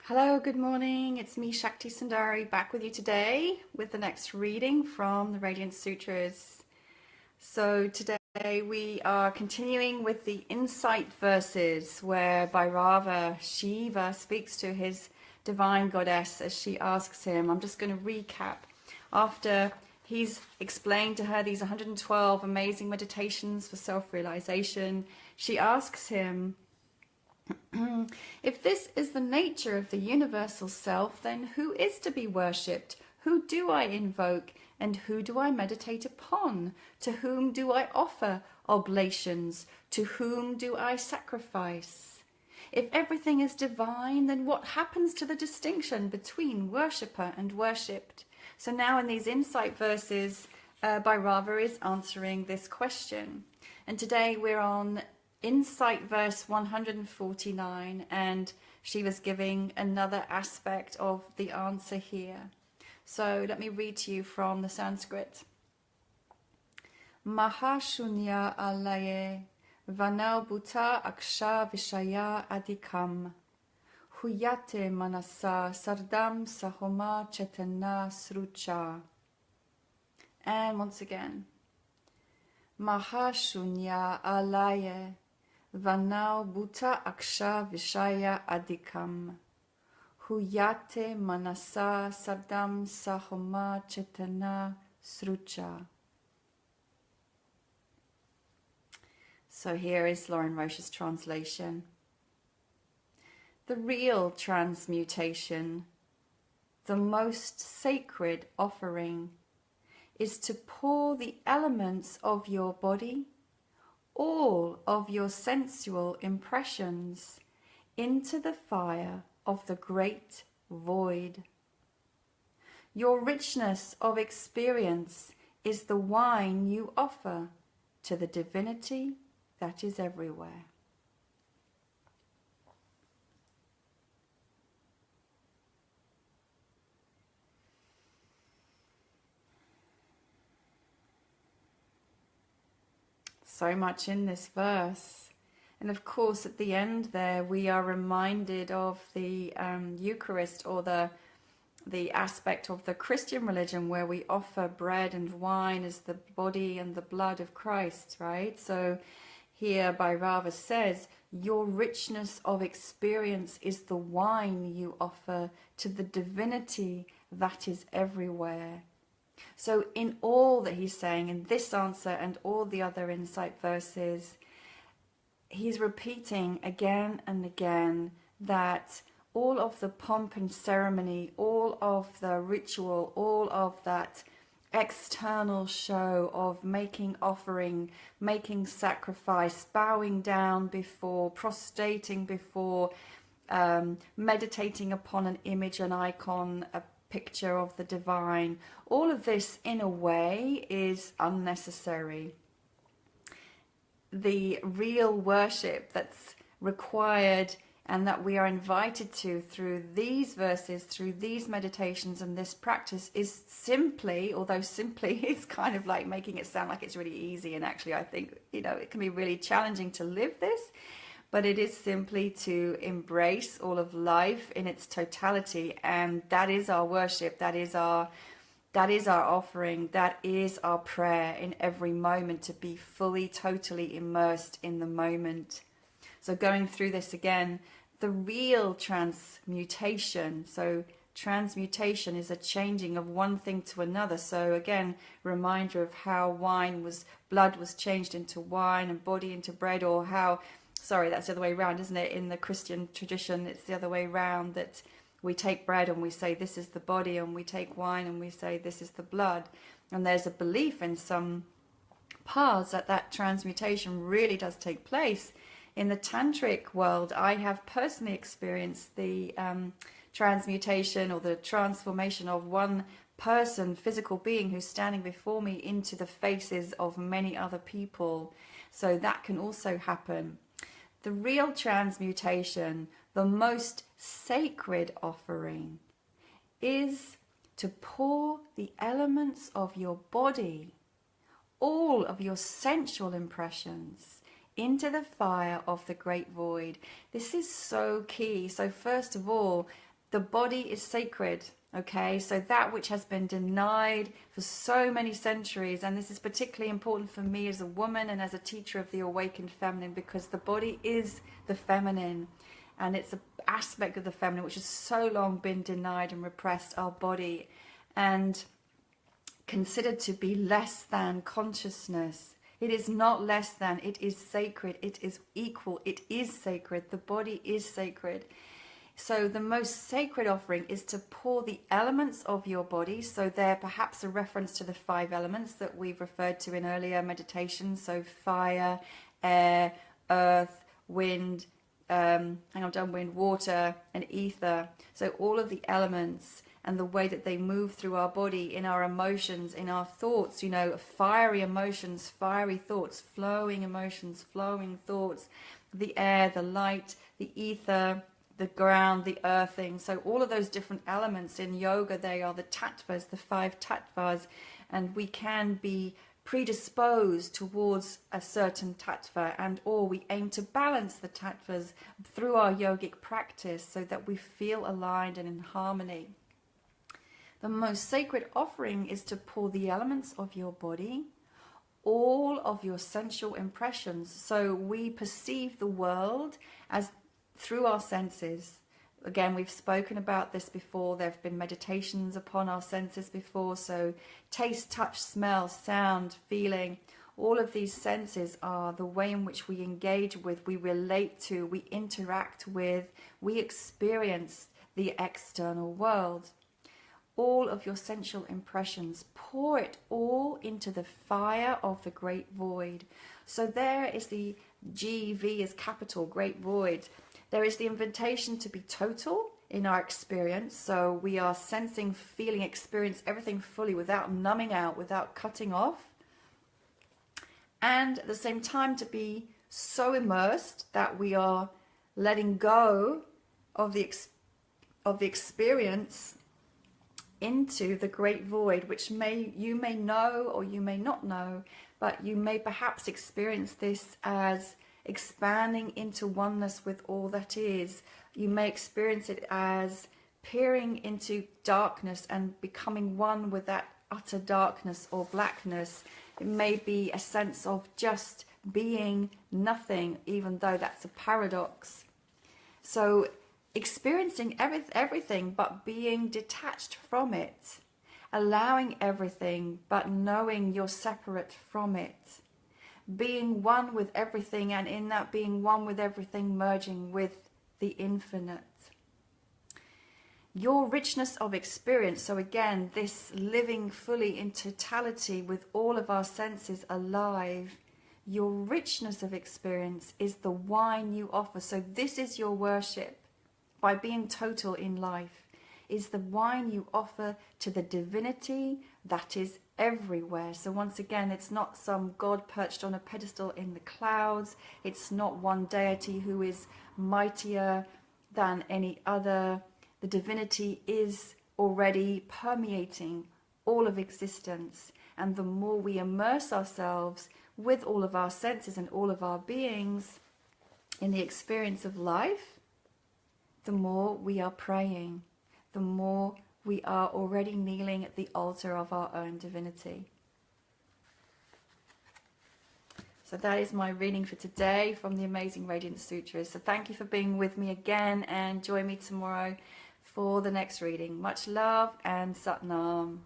Hello, good morning. It's me, Shakti Sundari, back with you today with the next reading from the Radiance Sutras. So today we are continuing with the insight verses where Bhairava, Shiva, speaks to his divine goddess as she asks him. I'm just going to recap. After he's explained to her these 112 amazing meditations for self-realization, she asks him, if this is the nature of the universal self, then who is to be worshipped? Who do I invoke? And who do I meditate upon? To whom do I offer oblations? To whom do I sacrifice? If everything is divine, then what happens to the distinction between worshipper and worshipped? So now in these insight verses, Bhairava is answering this question. And today we're on Insight verse 149, and she was giving another aspect of the answer here. So let me read to you from the Sanskrit. Mahashunya alaye vanau bhuta aksha vishaya adikam huyate manasa sardam sahoma chetana srucha. And once again. Mahashunya alaye vanau bhuta aksha vishaya adikam huyate manasa sardam sahoma chetana srucha. So here is Lauren Roche's translation. The real transmutation, the most sacred offering, is to pour the elements of your body, all of your sensual impressions, into the fire of the great void. Your richness of experience is the wine you offer to the divinity that is everywhere. So much in this verse. And of course at the end there we are reminded of the Eucharist, or the aspect of the Christian religion where we offer bread and wine as the body and the blood of Christ, right? So here Bhairava says, your richness of experience is the wine you offer to the divinity that is everywhere. So in all that he's saying, in this answer and all the other insight verses, he's repeating again and again that all of the pomp and ceremony, all of the ritual, all of that external show of making offering, making sacrifice, bowing down before, prostrating before, meditating upon an image, an icon, a picture of the divine, all of this in a way is unnecessary. The real worship that's required and that we are invited to through these verses, through these meditations and this practice is simply, although simply is kind of like making it sound like it's really easy, and actually I think, it can be really challenging to live this, but it is simply to embrace all of life in its totality, and that is our worship, that is our offering, that is our prayer in every moment, to be fully, totally immersed in the moment. So going through this again, the real transmutation, so transmutation is a changing of one thing to another. So again, reminder of how blood was changed into wine and body into bread, or how, sorry, that's the other way around, isn't it? In the Christian tradition, it's the other way around, that we take bread and we say this is the body, and we take wine and we say this is the blood. And there's a belief in some paths that transmutation really does take place. In the tantric world, I have personally experienced the transmutation or the transformation of one person, physical being, who's standing before me into the faces of many other people. So that can also happen. The real transmutation, the most sacred offering, is to pour the elements of your body, all of your sensual impressions, into the fire of the great void. This is so key. So first of all, The body is sacred, okay? So that which has been denied for so many centuries, and this is particularly important for me as a woman and as a teacher of the awakened feminine, because the body is the feminine, and it's an aspect of the feminine which has so long been denied and repressed, our body, and considered to be less than consciousness. It is not less than, it is sacred, it is equal, it is sacred, the body is sacred. So the most sacred offering is to pour the elements of your body. So they're perhaps a reference to the 5 elements that we've referred to in earlier meditations. So fire, air, earth, wind, wind, water, and ether. So all of the elements and the way that they move through our body, in our emotions, in our thoughts, you know, fiery emotions, fiery thoughts, flowing emotions, flowing thoughts, the air, the light, the ether, the ground, the earthing. So all of those different elements in yoga, they are the tattvas, the 5 tattvas, and we can be predisposed towards a certain tattva, and or we aim to balance the tattvas through our yogic practice so that we feel aligned and in harmony. The most sacred offering is to pour the elements of your body, all of your sensual impressions. So we perceive the world as through our senses. Again, we've spoken about this before. There have been meditations upon our senses before. So taste, touch, smell, sound, feeling, all of these senses are the way in which we engage with, we relate to, we interact with, we experience the external world. All of your sensual impressions, pour it all into the fire of the great void. So there is the GV is capital, great void. There is the invitation to be total in our experience. So we are sensing, feeling, experience everything fully without numbing out, without cutting off. And at the same time to be so immersed that we are letting go of the experience into the great void, which you may know or you may not know, but you may perhaps experience this as expanding into oneness with all that is. You may experience it as peering into darkness and becoming one with that utter darkness or blackness. It may be a sense of just being nothing, even though that's a paradox. So experiencing everything but being detached from it, allowing everything but knowing you're separate from it, being one with everything, and in that being one with everything, merging with the infinite. Your richness of experience, so again, this living fully in totality with all of our senses alive, your richness of experience is the wine you offer. So this is your worship. By being total in life, is the wine you offer to the divinity that is everywhere. So once again, it's not some God perched on a pedestal in the clouds. It's not one deity who is mightier than any other. The divinity is already permeating all of existence. And the more we immerse ourselves with all of our senses and all of our beings in the experience of life, the more we are praying, the more we are already kneeling at the altar of our own divinity. So that is my reading for today from the amazing Radiance Sutras. So thank you for being with me again, and join me tomorrow for the next reading. Much love and Sat Nam.